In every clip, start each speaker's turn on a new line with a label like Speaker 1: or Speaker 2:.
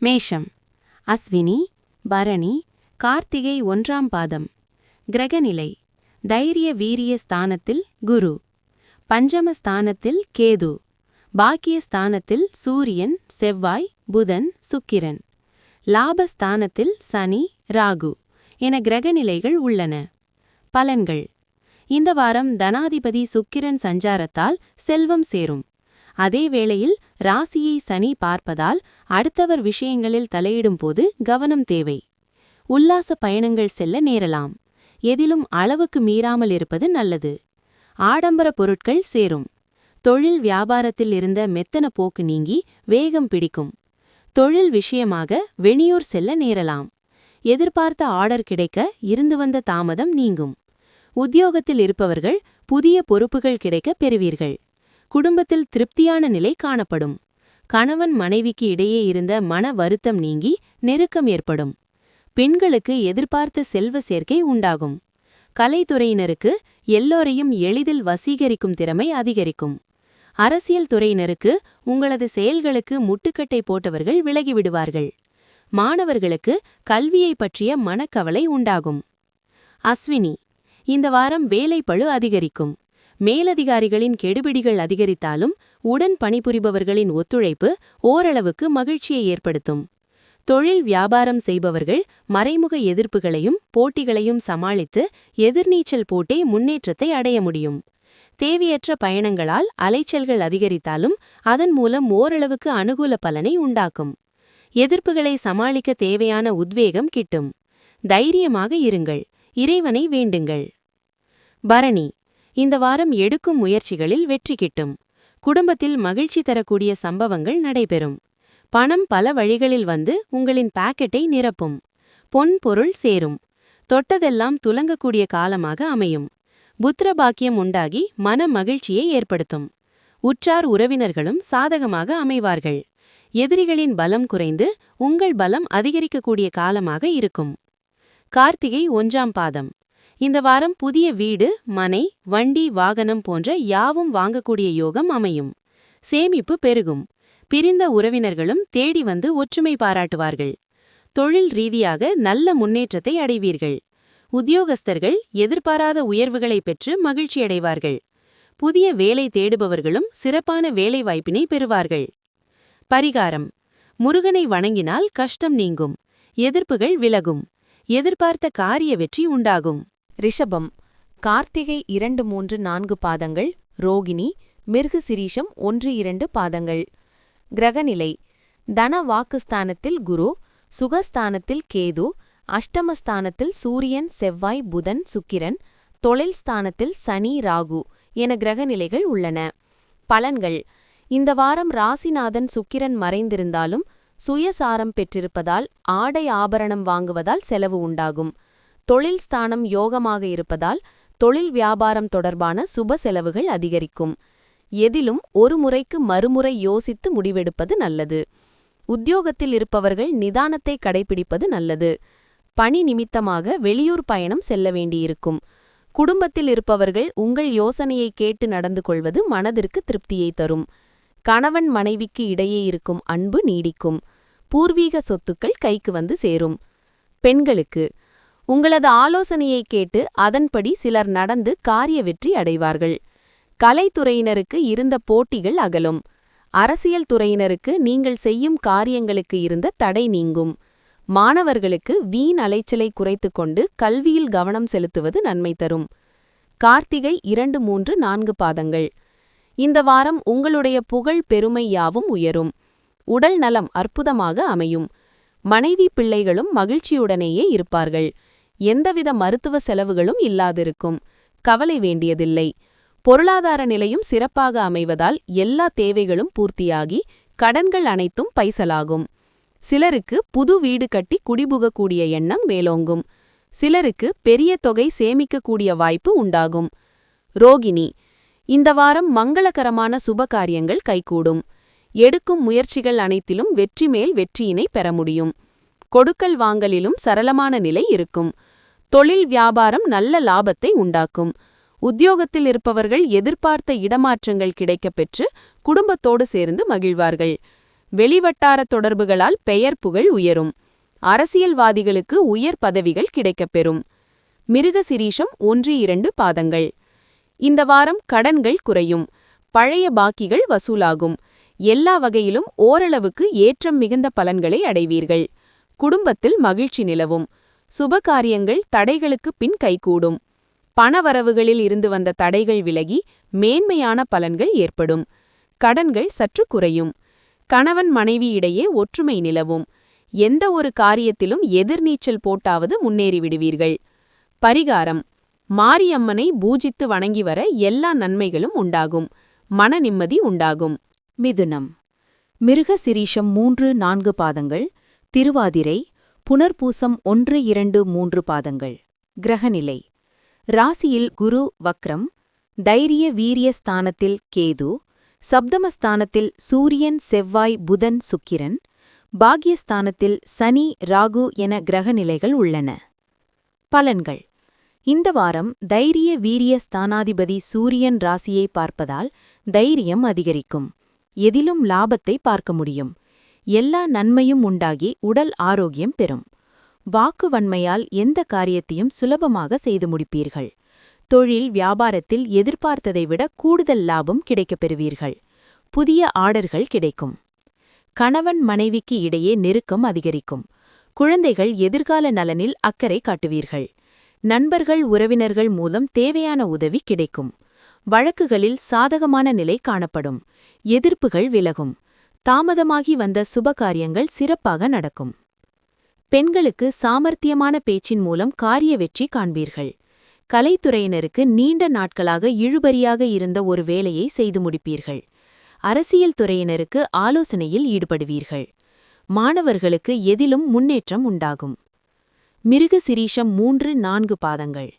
Speaker 1: மேஷம் அஸ்வினி பரணி கார்த்திகை 1ஆம் பாதம். கிரகநிலை தைரிய வீரிய ஸ்தானத்தில் குரு, பஞ்சம ஸ்தானத்தில் கேது, பாக்கிய ஸ்தானத்தில் சூரியன் செவ்வாய் புதன் சுக்கிரன், லாபஸ்தானத்தில் சனி ராகு என கிரகநிலைகள் உள்ளன. பலன்கள்: இந்த வாரம் தனாதிபதி சுக்கிரன் சஞ்சாரத்தால் செல்வம் சேரும். அதே வேளையில் ராசியை சனி பார்ப்பதால் அடுத்தவர் விஷயங்களில் தலையிடும்போது கவனம் தேவை. உல்லாச பயணங்கள் செல்ல நேரலாம். எதிலும் அளவுக்கு மீறாமல் இருப்பது நல்லது. ஆடம்பர பொருட்கள் சேரும். தொழில் வியாபாரத்தில் இருந்த மெத்தன போக்கு நீங்கி வேகம் பிடிக்கும். தொழில் விஷயமாக வெளியூர் செல்ல நேரலாம். எதிர்பார்த்த ஆர்டர் கிடைக்க இருந்து வந்த தாமதம் நீங்கும். உத்தியோகத்தில் இருப்பவர்கள் புதிய பொறுப்புகள் கிடைக்க பெறுவீர்கள். குடும்பத்தில் திருப்தியான நிலை காணப்படும். கணவன் மனைவிக்கு இடையே இருந்த மன வருத்தம் நீங்கி நெருக்கம் ஏற்படும். பெண்களுக்கு எதிர்பார்த்த செல்வ சேர்க்கை உண்டாகும். கலைத்துறையினருக்கு எல்லோரையும் எளிதில் வசீகரிக்கும் திறமை அதிகரிக்கும். அரசியல் துறையினருக்கு உங்களது செயல்களுக்கு முட்டுக்கட்டை போட்டவர்கள் விலகிவிடுவார்கள். மாணவர்களுக்கு கல்வியை பற்றிய மனக்கவலை உண்டாகும். அஸ்வினி, இந்த வாரம் வேலைப்பளு அதிகரிக்கும். மேலதிகாரிகளின் கெடுபிடிகள் அதிகரித்தாலும் உடன் பணிபுரிபவர்களின் ஒத்துழைப்பு ஓரளவுக்கு மகிழ்ச்சியை ஏற்படுத்தும். தொழில் வியாபாரம் செய்பவர்கள் மறைமுக எதிர்ப்புகளையும் போட்டிகளையும் சமாளித்து எதிர்நீச்சல் போட்டே முன்னேற்றத்தை அடைய முடியும். தேவையற்ற பயணங்களால் அலைச்சல்கள் அதிகரித்தாலும் அதன் மூலம் ஓரளவுக்கு அனுகூல பலனை உண்டாக்கும். எதிர்ப்புகளை சமாளிக்க தேவையான உத்வேகம் கிட்டும். தைரியமாக இருங்கள். இறைவனை வேண்டுங்கள். பரணி, இந்த வாரம் எடுக்கும் முயற்சிகளில் வெற்றி கிட்டும். குடும்பத்தில் மகிழ்ச்சி தரக்கூடிய சம்பவங்கள் நடைபெறும். பணம் பல வழிகளில் வந்து உங்களின் பாக்கெட்டை நிரப்பும். பொன் பொருள் சேரும். தொட்டதெல்லாம் துலங்கக்கூடிய காலமாக அமையும். புத்திர பாக்கியம் உண்டாகி மன மகிழ்ச்சியை ஏற்படுத்தும். உற்றார் உறவினர்களும் சாதகமாக அமைவார்கள். எதிரிகளின் பலம் குறைந்து உங்கள் பலம் அதிகரிக்கக்கூடிய காலமாக இருக்கும். கார்த்திகை 1ஆம் பாதம். இந்த வாரம் புதிய வீடு மனை வண்டி வாகனம் போன்ற யாவும் வாங்கக்கூடிய யோகம் அமையும். சேமிப்பு பெருகும். பிரிந்த உறவினர்களும் தேடி வந்து ஒற்றுமை பாராட்டுவார்கள். தொழில் ரீதியாக நல்ல முன்னேற்றத்தை அடைவீர்கள். உத்தியோகஸ்தர்கள் எதிர்பாராத உயர்வுகளை பெற்று மகிழ்ச்சியடைவார்கள். புதிய வேலை தேடுபவர்களும் சிறப்பான வேலை வாய்ப்பினை பெறுவார்கள். பரிகாரம்: முருகனை வணங்கினால் கஷ்டம் நீங்கும். எதிர்ப்புகள் விலகும். எதிர்பார்த்த காரிய வெற்றி உண்டாகும்.
Speaker 2: ரிஷபம் கார்த்திகை 2, 3, 4 பாதங்கள், ரோகிணி மிருகசிரீஷம் 1, 2 பாதங்கள். கிரகநிலை தன வாக்குஸ்தானத்தில் குரு, சுகஸ்தானத்தில் கேது, அஷ்டமஸ்தானத்தில் சூரியன் செவ்வாய் புதன் சுக்கிரன், தொழில் ஸ்தானத்தில் சனி ராகு என கிரகநிலைகள் உள்ளன. பலன்கள்: இந்த வாரம் ராசிநாதன் சுக்கிரன் மறைந்திருந்தாலும் சுயசாரம் பெற்றிருப்பதால் ஆடை ஆபரணம் வாங்குவதால் செலவு உண்டாகும். தொழில் ஸ்தானம் யோகமாக இருப்பதால் தொழில் வியாபாரம் தொடர்பான சுப செலவுகள் அதிகரிக்கும். எதிலும் ஒரு முறைக்கு மறுமுறை யோசித்து முடிவெடுப்பது நல்லது. உத்தியோகத்தில் இருப்பவர்கள் நிதானத்தை கடைபிடிப்பது நல்லது. பணி நிமித்தமாக வெளியூர் பயணம் செல்ல வேண்டியிருக்கும். குடும்பத்தில் இருப்பவர்கள் உங்கள் யோசனையை கேட்டு நடந்து கொள்வது மனதிற்கு திருப்தியை தரும். கணவன் மனைவிக்கு இடையே இருக்கும் அன்பு நீடிக்கும். பூர்வீக சொத்துக்கள் கைக்கு வந்து சேரும். பெண்களுக்கு உங்களது ஆலோசனையை கேட்டு அதன்படி சிலர் நடந்து காரிய வெற்றி அடைவார்கள். கலைத்துறையினருக்கு இருந்த போட்டிகள் அகலும். அரசியல் துறையினருக்கு நீங்கள் செய்யும் காரியங்களுக்கு இருந்த தடை நீங்கும். மாணவர்களுக்கு வீண் அலைச்சலை குறைத்துக் கொண்டு கல்வியில் கவனம் செலுத்துவது நன்மை தரும். கார்த்திகை 2, 3, 4 பாதங்கள். இந்த வாரம் உங்களுடைய புகழ் பெருமை யாவும் உயரும். உடல் நலம் அற்புதமாக அமையும். மனைவி பிள்ளைகளும் மகிழ்ச்சியுடனேயே இருப்பார்கள். எந்தவித மருத்துவ செலவுகளும் இல்லாதிருக்கும். கவலை வேண்டியதில்லை. பொருளாதார நிலையும் சிறப்பாக அமைவதால் எல்லா தேவைகளும் பூர்த்தியாகி கடன்கள் அனைத்தும் பைசலாகும். சிலருக்கு புது வீடு கட்டி குடிபுகக்கூடிய எண்ணம் மேலோங்கும். சிலருக்கு பெரிய தொகை சேமிக்கக்கூடிய வாய்ப்பு உண்டாகும். ரோகிணி, இந்த வாரம் மங்களகரமான சுபகாரியங்கள் கைகூடும். எடுக்கும் முயற்சிகள் அனைத்திலும் வெற்றி மேல் வெற்றியினை பெற முடியும். கொடுக்கல் வாங்கலிலும் சரளமான நிலை இருக்கும். தொழில் வியாபாரம் நல்ல லாபத்தை உண்டாக்கும். உத்தியோகத்தில் இருப்பவர்கள் எதிர்பார்த்த இடமாற்றங்கள் கிடைக்கப் பெற்று குடும்பத்தோடு சேர்ந்து மகிழ்வார்கள். வெளிவட்டார தொடர்புகளால் பெயர் புகழ் உயரும். அரசியல்வாதிகளுக்கு உயர் பதவிகள் கிடைக்கப்பெறும். மிருகசிரீஷம் 1-2 பாதங்கள். இந்த வாரம் கடன்கள் குறையும். பழைய பாக்கிகள் வசூலாகும். எல்லா வகையிலும் ஓரளவுக்கு ஏற்றம் மிகுந்த பலன்களை அடைவீர்கள். குடும்பத்தில் மகிழ்ச்சி நிலவும். சுபகாரியங்கள் தடைகளுக்கு பின் கைகூடும். பணவரவுகளில் இருந்து வந்த தடைகள் விலகி மேன்மையான பலன்கள் ஏற்படும். கடன்கள் சற்று குறையும். கணவன் மனைவி இடையே ஒற்றுமை நிலவும். எந்த ஒரு காரியத்திலும் எதிர்நீச்சல் போட்டாவது முன்னேறிவிடுவீர்கள். பரிகாரம்: மாரியம்மனை பூஜித்து வணங்கி வர எல்லா நன்மைகளும் உண்டாகும். மன நிம்மதி உண்டாகும்.
Speaker 1: மிதுனம். மிருகசிரீஷம் 3-4 பாதங்கள். திருவாதிரை புனர்பூசம் 1-2-3 பாதங்கள். கிரகநிலை: ராசியில் குரு வக்ரம், தைரிய வீரிய ஸ்தானத்தில் கேது, சப்தமஸ்தானத்தில் சூரியன் செவ்வாய் புதன் சுக்கிரன், பாக்யஸ்தானத்தில் சனி ராகு என கிரகநிலைகள் உள்ளன. பலன்கள்: இந்த வாரம் தைரிய வீரிய ஸ்தானாதிபதி சூரியன் ராசியை பார்ப்பதால் தைரியம் அதிகரிக்கும். எதிலும் லாபத்தை பார்க்க முடியும். எல்லா நன்மையும் உண்டாகி உடல் ஆரோக்கியம் பெறும். வாக்கு வன்மையால் எந்த காரியத்தையும் சுலபமாக செய்து முடிப்பீர்கள். தொழில் வியாபாரத்தில் எதிர்பார்த்ததை விட கூடுதல் லாபம் கிடைக்கப் பெறுவீர்கள். புதிய ஆர்டர்கள் கிடைக்கும். கணவன் மனைவிக்கு இடையே நெருக்கம் அதிகரிக்கும். குழந்தைகள் எதிர்கால நலனில் அக்கறை காட்டுவீர்கள். நண்பர்கள் உறவினர்கள் மூலம் தேவையான உதவி கிடைக்கும். வழக்குகளில் சாதகமான நிலை காணப்படும். எதிர்ப்புகள் விலகும். தாமதமாகி வந்த சுபகாரியங்கள் சிறப்பாக நடக்கும். பெண்களுக்கு சாமர்த்தியமான பேச்சின் மூலம் காரிய வெற்றி காண்பீர்கள். கலைத்துறையினருக்கு நீண்ட நாட்களாக இழுபறியாக இருந்த ஒரு வேலையை செய்து முடிப்பீர்கள். அரசியல் துறையினருக்கு ஆலோசனையில் ஈடுபடுவீர்கள். மாணவர்களுக்கு எதிலும் முன்னேற்றம் உண்டாகும். மிருகசிரீஷம் 3-4 பாதங்கள்.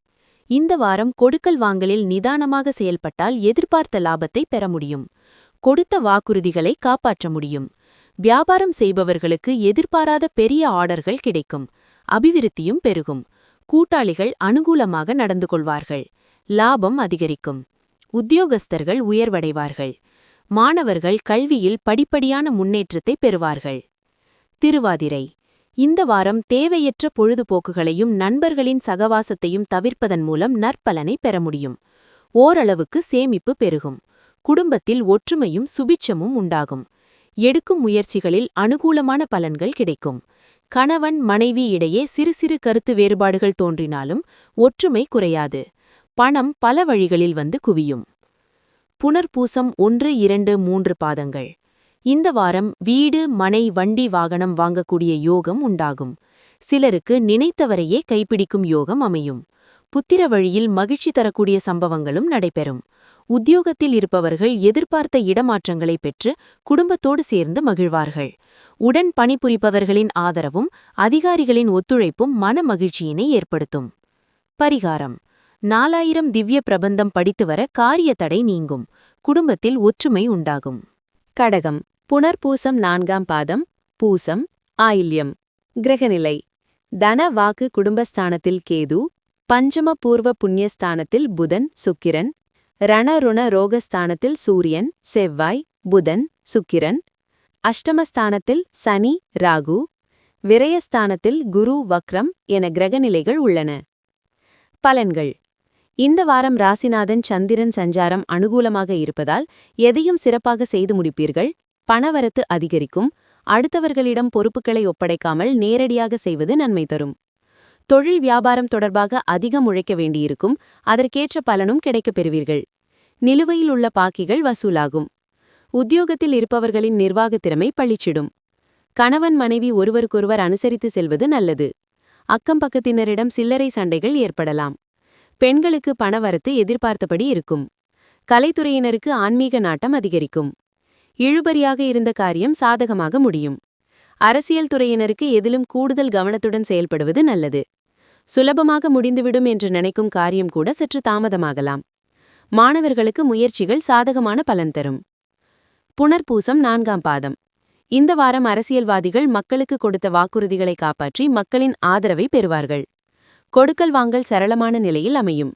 Speaker 1: இந்த வாரம் கொடுக்கல் வாங்கலில் நிதானமாக செயல்பட்டால் எதிர்பார்த்த லாபத்தை பெற முடியும். கொடுத்த வாக்குறுதிகளை காப்பாற்ற முடியும். வியாபாரம் செய்பவர்களுக்கு எதிர்பாராத பெரிய ஆர்டர்கள் கிடைக்கும். அபிவிருத்தியும் பெருகும். கூட்டாளிகள் அனுகூலமாக நடந்து கொள்வார்கள். லாபம் அதிகரிக்கும். உத்தியோகஸ்தர்கள் உயர்வடைவார்கள். மாணவர்கள் கல்வியில் படிப்படியான முன்னேற்றத்தை பெறுவார்கள். திருவாதிரை. இந்த வாரம் தேவையற்ற பொழுதுபோக்குகளையும் நண்பர்களின் சகவாசத்தையும் தவிர்ப்பதன் மூலம் நற்பலனை பெற முடியும். ஓரளவுக்கு சேமிப்பு பெருகும். குடும்பத்தில் ஒற்றுமையும் சுபிட்சமும் உண்டாகும். எடுக்கும் முயற்சிகளில் அனுகூலமான பலன்கள் கிடைக்கும். கணவன் மனைவி இடையே சிறு சிறு கருத்து வேறுபாடுகள் தோன்றினாலும் ஒற்றுமை குறையாது. பணம் பல வழிகளில் வந்து குவியும். புனர்பூசம் 1-2-3 பாதங்கள். இந்த வாரம் வீடு மனை வண்டி வாகனம் வாங்கக்கூடிய யோகம் உண்டாகும். சிலருக்கு நினைத்தவரையே கைப்பிடிக்கும் யோகம் அமையும். புத்திர வழியில் மகிழ்ச்சி தரக்கூடிய சம்பவங்களும் நடைபெறும். உத்தியோகத்தில் இருப்பவர்கள் எதிர்பார்த்த இடமாற்றங்களை பெற்று குடும்பத்தோடு சேர்ந்து மகிழ்வார்கள். உடன் பணிபுரிப்பவர்களின் ஆதரவும் அதிகாரிகளின் ஒத்துழைப்பும் மன மகிழ்ச்சியினை ஏற்படுத்தும். பரிகாரம்: 4000 திவ்ய பிரபந்தம் படித்து வர காரிய தடை நீங்கும். குடும்பத்தில் ஒற்றுமை உண்டாகும். கடகம். புனர்பூசம் 4ஆம் பாதம், பூசம், ஆயில்யம். கிரகநிலை: தன வாக்கு குடும்பஸ்தானத்தில் கேது, பஞ்சம பூர்வ புண்ணியஸ்தானத்தில் புதன் சுக்கிரன், ரணருண ரோகஸ்தானத்தில் சூரியன் செவ்வாய் புதன் சுக்கிரன், அஷ்டமஸ்தானத்தில் சனி ராகு, விரயஸ்தானத்தில் குரு வக்ரம் என கிரகநிலைகள் உள்ளன. பலன்கள்: இந்த வாரம் ராசிநாதன் சந்திரன் சஞ்சாரம் அனுகூலமாக இருப்பதால் எதையும் சிறப்பாக செய்து முடிப்பீர்கள். பணவரத்து அதிகரிக்கும். அடுத்தவர்களிடம் பொறுப்புகளை ஒப்படைக்காமல் நேரடியாக செய்வது நன்மை தரும். தொழில் வியாபாரம் தொடர்பாக அதிகம் உழைக்க வேண்டியிருக்கும். அதற்கேற்ற பலனும் கிடைக்கப் பெறுவீர்கள். நிலுவையில் உள்ள பாக்கிகள் வசூலாகும். உத்தியோகத்தில் இருப்பவர்களின் நிர்வாகத் திறமை பளிச்சிடும். கணவன் மனைவி ஒருவருக்கொருவர் அனுசரித்து செல்வது நல்லது. அக்கம் பக்கத்தினரிடம் சில்லறை சண்டைகள் ஏற்படலாம். பெண்களுக்கு பணவரத்து எதிர்பார்த்தபடி இருக்கும். கலைத்துறையினருக்கு ஆன்மீக நாட்டம் அதிகரிக்கும். இழுபறியாக இருந்த காரியம் சாதகமாக முடியும். அரசியல் துறையினருக்கு எதிலும் கூடுதல் கவனத்துடன் செயல்படுவது நல்லது. சுலபமாக முடிந்துவிடும் என்று நினைக்கும் காரியம் கூட சற்று தாமதமாகலாம். மாணவர்களுக்கு முயற்சிகள் சாதகமான பலன் தரும். புனர்பூசம் 4ஆம் பாதம். இந்த வாரம் அரசியல்வாதிகள் மக்களுக்கு கொடுத்த வாக்குறுதிகளை காப்பாற்றி மக்களின் ஆதரவை பெறுவார்கள். கொடுக்கல் வாங்கல் சரளமான நிலையில் அமையும்.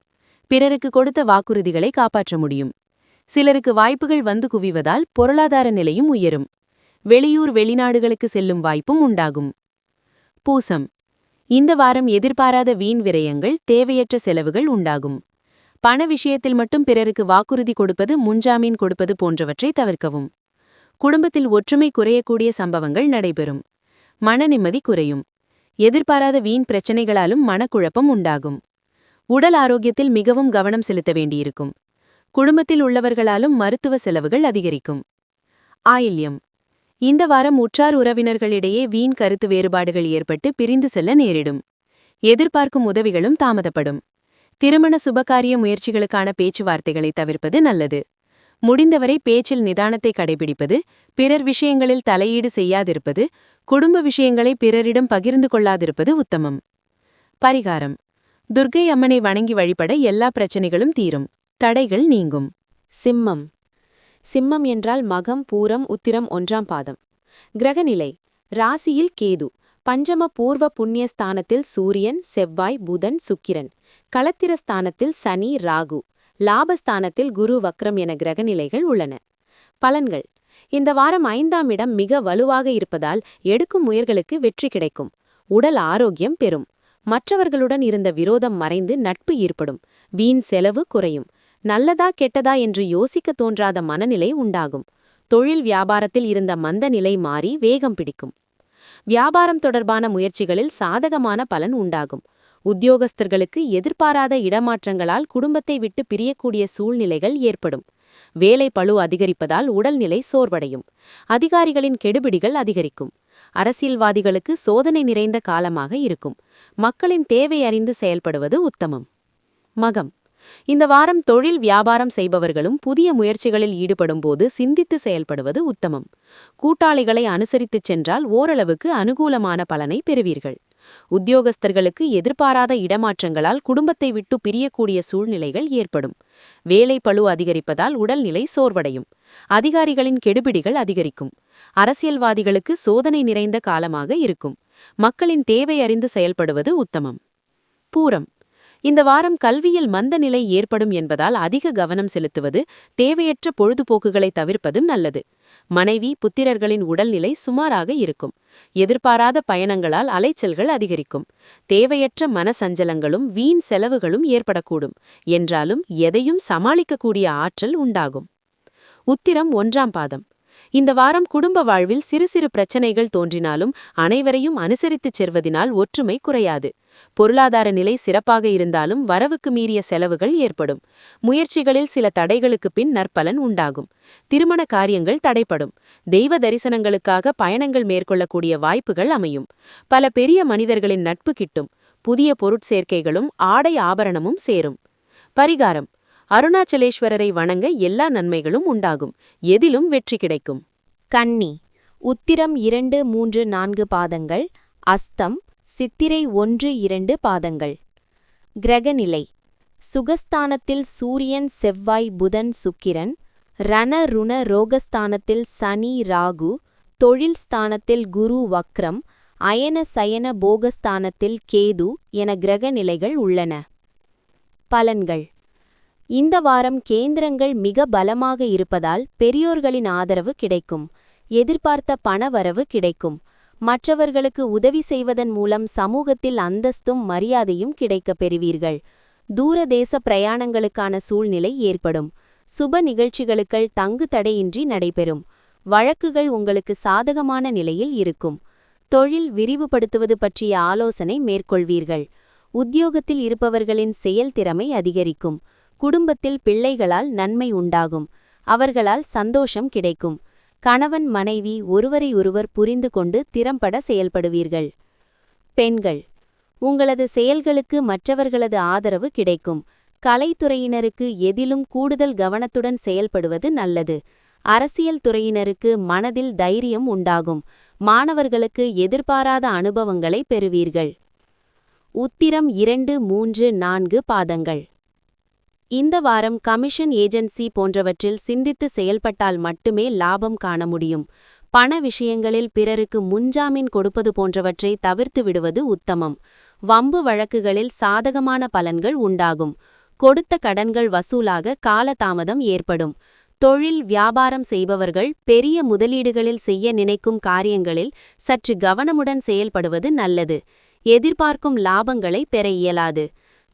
Speaker 1: பிறருக்கு கொடுத்த வாக்குறுதிகளை காப்பாற்ற முடியும். சிலருக்கு வாய்ப்புகள் வந்து குவிவதால் பொருளாதார நிலையும் உயரும். வெளியூர் வெளிநாடுகளுக்கு செல்லும் வாய்ப்பும் உண்டாகும். பூசம். இந்த வாரம் எதிர்பாராத வீண் விரயங்கள், தேவையற்ற செலவுகள் உண்டாகும். பண விஷயத்தில் மட்டும் பிறருக்கு வாக்குறுதி கொடுப்பது, முன்ஜாமீன் கொடுப்பது போன்றவற்றை தவிர்க்கவும். குடும்பத்தில் ஒற்றுமை குறையக்கூடிய சம்பவங்கள் நடைபெறும். மன நிம்மதி குறையும். எதிர்பாராத வீண் பிரச்சனைகளாலும் மனக்குழப்பம் உண்டாகும். உடல் ஆரோக்கியத்தில் மிகவும் கவனம் செலுத்த வேண்டியிருக்கும். குடும்பத்தில் உள்ளவர்களாலும் மருத்துவ செலவுகள் அதிகரிக்கும். ஆயில்யம். இந்த வாரம் உற்றார் உறவினர்களிடையே வீண் கருத்து வேறுபாடுகள் ஏற்பட்டு பிரிந்து செல்ல நேரிடும். எதிர்பார்க்கும் உதவிகளும் தாமதப்படும். திருமண சுபகாரிய முயற்சிகளுக்கான பேச்சுவார்த்தைகளை தவிர்ப்பது நல்லது. முடிந்தவரை பேச்சில் நிதானத்தை கடைபிடிப்பது, பிறர் விஷயங்களில் தலையீடு செய்யாதிருப்பது, குடும்ப விஷயங்களை பிறரிடம் பகிர்ந்து கொள்ளாதிருப்பது உத்தமம். பரிகாரம். துர்க்கை அம்மனை வணங்கி வழிபட எல்லா பிரச்சனைகளும் தீரும். தடைகள் நீங்கும்.
Speaker 2: சிம்மம். சிம்மம் என்றால் மகம், பூரம், உத்திரம் 1ஆம் பாதம். கிரகநிலை. ராசியில் கேது. பஞ்சம பூர்வ புண்ணிய ஸ்தானத்தில் சூரியன், செவ்வாய், புதன், சுக்கிரன். களத்திர ஸ்தானத்தில் சனி, ராகு. லாபஸ்தானத்தில் குரு, வக்ரம் என கிரகநிலைகள் உள்ளன. பலன்கள். இந்த வாரம் 5ஆம் இடம் மிக வலுவாக இருப்பதால் எடுக்கும் முயற்சிகளுக்கு வெற்றி கிடைக்கும். உடல் ஆரோக்கியம் பெறும். மற்றவர்களுடன் இருந்த விரோதம் மறைந்து நட்பு ஏற்படும். வீண் செலவு குறையும். நல்லதா கெட்டதா என்று யோசிக்க தோன்றாத மனநிலை உண்டாகும். தொழில் வியாபாரத்தில் இருந்த மந்த நிலை மாறி வேகம் பிடிக்கும். வியாபாரம் தொடர்பான முயற்சிகளில் சாதகமான பலன் உண்டாகும். உத்தியோகஸ்தர்களுக்கு எதிர்பாராத இடமாற்றங்களால் குடும்பத்தை விட்டு பிரியக்கூடிய சூழ்நிலைகள் ஏற்படும். வேலை பளு அதிகரிப்பதால் உடல்நிலை சோர்வடையும். அதிகாரிகளின் கெடுபிடிகள் அதிகரிக்கும். அரசியல்வாதிகளுக்கு சோதனை நிறைந்த காலமாக இருக்கும். மக்களின் தேவை அறிந்து செயல்படுவது உத்தமம். மகம். இந்த வாரம் தொழில் வியாபாரம் செய்பவர்களும் புதிய முயற்சிகளில் ஈடுபடும்போது சிந்தித்து செயல்படுவது உத்தமம். கூட்டாளிகளை அனுசரித்துச் சென்றால் ஓரளவுக்கு அனுகூலமான பலனை பெறுவீர்கள். உத்தியோகஸ்தர்களுக்கு எதிர்பாராத இடமாற்றங்களால் குடும்பத்தை விட்டு பிரியக்கூடிய சூழ்நிலைகள் ஏற்படும். வேலை பளு அதிகரிப்பதால் உடல்நிலை சோர்வடையும். அதிகாரிகளின் கெடுபிடிகள் அதிகரிக்கும். அரசியல்வாதிகளுக்கு சோதனை நிறைந்த காலமாக இருக்கும். மக்களின் தேவை அறிந்து செயல்படுவது உத்தமம். பூரம். இந்த வாரம் கல்வியில் மந்த நிலை ஏற்படும் என்பதால் அதிக கவனம் செலுத்துவது, தேவையற்ற பொழுதுபோக்குகளை தவிர்ப்பதும் நல்லது. மனைவி, புத்திரர்களின் உடல்நிலை சுமாராக இருக்கும். எதிர்பாராத பயணங்களால் அலைச்சல்கள் அதிகரிக்கும். தேவையற்ற மனசஞ்சலங்களும் வீண் செலவுகளும் ஏற்படக்கூடும். என்றாலும் எதையும் சமாளிக்கக்கூடிய ஆற்றல் உண்டாகும். உத்திரம் 1ஆம் பாதம். இந்த வாரம் குடும்ப வாழ்வில் சிறு சிறு பிரச்சனைகள் தோன்றினாலும் அனைவரையும் அனுசரித்துச் செல்வதினால் ஒற்றுமை குறையாது. பொருளாதார நிலை சிறப்பாக இருந்தாலும் வரவுக்கு மீறிய செலவுகள் ஏற்படும். முயற்சிகளில் சில தடைகளுக்கு பின் நற்பலன் உண்டாகும். திருமண காரியங்கள் தடைப்படும். தெய்வ தரிசனங்களுக்காக பயணங்கள் மேற்கொள்ளக்கூடிய வாய்ப்புகள் அமையும். பல பெரிய மனிதர்களின் நட்பு கிட்டும். புதிய பொருட்சேர்க்கைகளும் ஆடை ஆபரணமும் சேரும். பரிகாரம். அருணாச்சலேஸ்வரரை வணங்க எல்லா நன்மைகளும் உண்டாகும். எதிலும் வெற்றி கிடைக்கும். கன்னி. உத்திரம் 2, 3, 4 பாதங்கள். அஸ்தம் சித்திரை 1, 2 பாதங்கள். கிரகநிலை. சுகஸ்தானத்தில் சூரியன், செவ்வாய், புதன், சுக்கிரன். ரண ருண ரோகஸ்தானத்தில் சனி, ராகு. தொழில் ஸ்தானத்தில் குரு, வக்ரம். அயன சயன போகஸ்தானத்தில் கேது என கிரகநிலைகள் உள்ளன. பலன்கள். இந்த வாரம் கேந்திரங்கள் மிக பலமாக இருப்பதால் பெரியோர்களின் ஆதரவு கிடைக்கும். எதிர்பார்த்த பணவரவு கிடைக்கும். மற்றவர்களுக்கு உதவி செய்வதன் மூலம் சமூகத்தில் அந்தஸ்தும் மரியாதையும் கிடைக்கப் பெறுவீர்கள். தூரதேச பிரயாணங்களுக்கான சூழ்நிலை ஏற்படும். சுப நிகழ்ச்சிகளுக்கு தங்கு தடையின்றி நடைபெறும். வழக்குகள் உங்களுக்கு சாதகமான நிலையில் இருக்கும். தொழில் விரிவுபடுத்துவது பற்றிய ஆலோசனை மேற்கொள்வீர்கள். உத்தியோகத்தில் இருப்பவர்களின் செயல்திறமை அதிகரிக்கும். குடும்பத்தில் பிள்ளைகளால் நன்மை உண்டாகும். அவர்களால் சந்தோஷம் கிடைக்கும். கணவன் மனைவி ஒருவரையொருவர் புரிந்து கொண்டு திறம்பட செயல்படுவீர்கள். பெண்கள். உங்களது செயல்களுக்கு மற்றவர்களது ஆதரவு கிடைக்கும். கலைத்துறையினருக்கு எதிலும் கூடுதல் கவனத்துடன் செயல்படுவது நல்லது. அரசியல் துறையினருக்கு மனதில் தைரியம் உண்டாகும். மாணவர்களுக்கு எதிர்பாராத அனுபவங்களை பெறுவீர்கள். உத்திரம் 2, 3, 4 பாதங்கள். இந்த வாரம் கமிஷன் ஏஜென்சி போன்றவற்றில் சிந்தித்து செயல்பட்டால் மட்டுமே லாபம் காண முடியும். பண விஷயங்களில் பிறருக்கு முன்ஜாமீன் கொடுப்பது போன்றவற்றை தவிர்த்து விடுவது உத்தமம். வம்பு வழக்குகளில் சாதகமான பலன்கள் உண்டாகும். கொடுத்த கடன்கள் வசூலாக காலதாமதம் ஏற்படும்.
Speaker 1: தொழில் வியாபாரம் செய்பவர்கள் பெரிய முதலீடுகளில் செய்ய நினைக்கும் காரியங்களில் சற்று கவனமுடன் செயல்படுவது நல்லது. எதிர்பார்க்கும் லாபங்களை பெற இயலாது.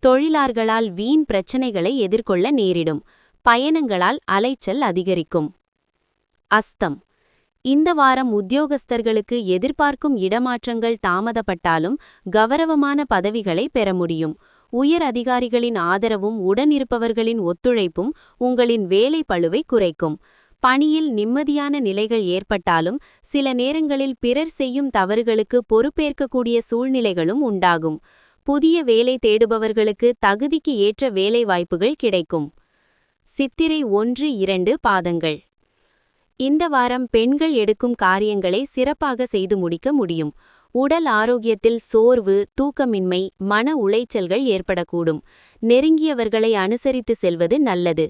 Speaker 1: தொழிலாளர்களால் வீண் பிரச்சனைகளை எதிர்கொள்ள நேரிடும். பயணங்களால் அலைச்சல் அதிகரிக்கும். அஸ்தம். இந்த வாரம் உத்தியோகஸ்தர்களுக்கு எதிர்பார்க்கும் இடமாற்றங்கள் தாமதப்பட்டாலும் கௌரவமான பதவிகளை பெற முடியும். உயர் அதிகாரிகளின் ஆதரவும் உடனிருப்பவர்களின் ஒத்துழைப்பும் உங்களின் வேலை பளுவை குறைக்கும். பணியில் நிம்மதியான நிலைகள் ஏற்பட்டாலும் சில நேரங்களில் பிறர் செய்யும் தவறுகளுக்கு பொறுப்பேற்கக்கூடிய சூழ்நிலைகளும் உண்டாகும். புதிய வேலை தேடுபவர்களுக்கு தகுதிக்கு ஏற்ற வேலை வாய்ப்புகள் கிடைக்கும். சித்திரை 1-2 பாதங்கள். இந்த வாரம் பெண்கள் எடுக்கும் காரியங்களை சிறப்பாக செய்து முடிக்க முடியும். உடல் ஆரோக்கியத்தில் சோர்வு, தூக்கமின்மை, மன உளைச்சல்கள் ஏற்படக்கூடும். நெருங்கியவர்களை அனுசரித்து செல்வது நல்லது.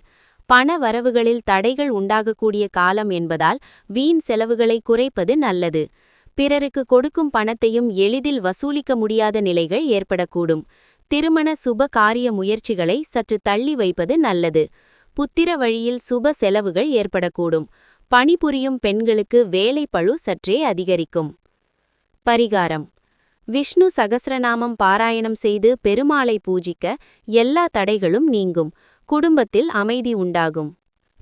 Speaker 1: பண வரவுகளில் தடைகள் உண்டாகக்கூடிய காலம் என்பதால் வீண் செலவுகளை குறைப்பது நல்லது. பிறருக்கு கொடுக்கும் பணத்தையும் எளிதில் வசூலிக்க முடியாத நிலைகள் ஏற்படக்கூடும். திருமண சுப காரிய முயற்சிகளை சற்று தள்ளி வைப்பது நல்லது. புத்திர வழியில் சுப செலவுகள் ஏற்படக்கூடும். பணிபுரியும் பெண்களுக்கு வேலைப்பளு சற்றே அதிகரிக்கும். பரிகாரம். விஷ்ணு சகஸ்ரநாமம் பாராயணம் செய்து பெருமாளை பூஜிக்க எல்லா தடைகளும் நீங்கும். குடும்பத்தில் அமைதி உண்டாகும்.